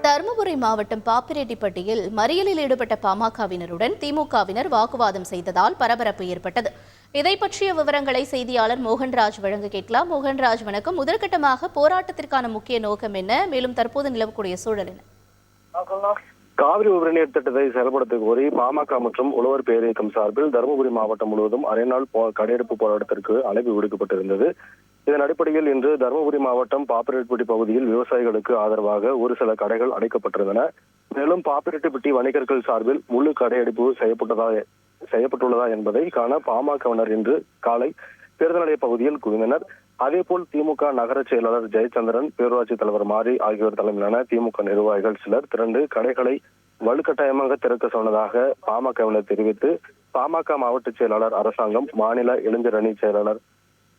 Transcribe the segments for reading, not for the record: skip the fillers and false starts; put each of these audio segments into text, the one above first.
தருமபுரி மாவட்டம் பாப்பிரெட்டிப்பட்டியில் மறியலில் ஈடுபட்ட பாமகவினருடன் திமுகவினர் வாக்குவாதம் செய்ததால் பரபரப்பு ஏற்பட்டது. இதை பற்றிய விவரங்களை செய்தியாளர் மோகன்ராஜ் வழங்க கேட்கலாம். மோகன்ராஜ், வணக்கம். முதற்கட்டமாக போராட்டத்திற்கான முக்கிய நோக்கம் என்ன? மேலும் தற்போது நிலவக்கூடிய சூழல் என்ன? காவிரி உபரிநீர் திட்டத்தை செயல்படுத்த கோரி பாமக மற்றும் உழவர் பேரியக்கம் சார்பில் தருமபுரி மாவட்டம் முழுவதும் அரை நாள் கடையெடுப்பு போராட்டத்திற்கு அழைப்பு விடுக்கப்பட்டிருந்தது. இதன் அடிப்படையில் இன்று தருமபுரி மாவட்டம் பாப்பிரெட்டிப்பட்டி பகுதியில் விவசாயிகளுக்கு ஆதரவாக ஒரு சில கடைகள் அடைக்கப்பட்டிருந்தன. மேலும் பாப்பிரெட்டிப்பட்டி வணிகர்கள் சார்பில் முழு கடையெடுப்பு செய்யப்பட்டுள்ளதா என்பதை காண பாமகவினர் இன்று காலை தேர்தல் நிலைய பகுதியில் குவிந்தனர். அதேபோல் திமுக நகர செயலாளர் ஜெயச்சந்திரன், பேரூராட்சி தலைவர் மாரி ஆகியோர் தலைமையிலான திமுக நிர்வாகிகள் சிலர் திரண்டு கடைகளை வலுக்கட்டாயமாக திறக்க சொன்னதாக பாமகவினர் தெரிவித்து, பாமக மாவட்ட செயலாளர் அரசாங்கம், மாநில இளைஞர் அணி செயலாளர்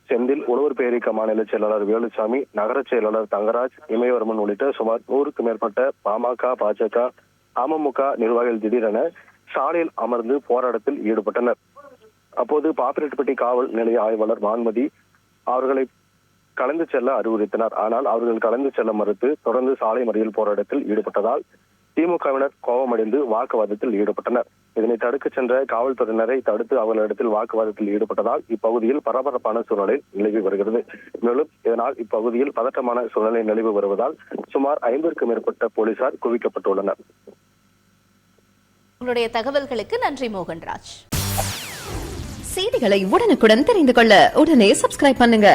செந்தில், உழவர் பேரியக்க மாநில செயலாளர் வேலுசாமி, நகர செயலாளர் தங்கராஜ், இமயவர்மன் உள்ளிட்ட சுமார் 100க்கும் மேற்பட்ட பாமக, பாஜக, அமமுக நிர்வாகிகள் திடீரென சாலையில் அமர்ந்து போராட்டத்தில் ஈடுபட்டனர். அப்போது பாப்பிரெட்டிப்பட்டி காவல் நிலைய ஆய்வாளர் வான்மதி அவர்களை கலந்து செல்ல அறிவுறுத்தினார். ஆனால் அவர்கள் கலந்து செல்ல மறுத்து தொடர்ந்து சாலை மறியல் போராட்டத்தில் ஈடுபட்டதால் திமுகவினர் கோபமடைந்து வாக்குவாதத்தில் ஈடுபட்டனர். இதனை தடுக்க சென்ற காவல்துறையினரை தடுத்து அவர்களிடத்தில் வாக்குவாதத்தில் ஈடுபட்டதால் இப்பகுதியில் பரபரப்பான சூழ்நிலை நிலவி வருகிறது. மேலும் இதனால் இப்பகுதியில் பதட்டமான சூழ்நிலை நிலவி வருவதால் சுமார் 50க்கும் மேற்பட்ட போலீசார் குவிக்கப்பட்டுள்ளனர். உங்களுடைய தகவல்களுக்கு நன்றி மோகன்ராஜ். செய்திகளை உடனுக்குடன் தெரிந்து கொள்ள உடனே சப்ஸ்கிரைப் பண்ணுங்க.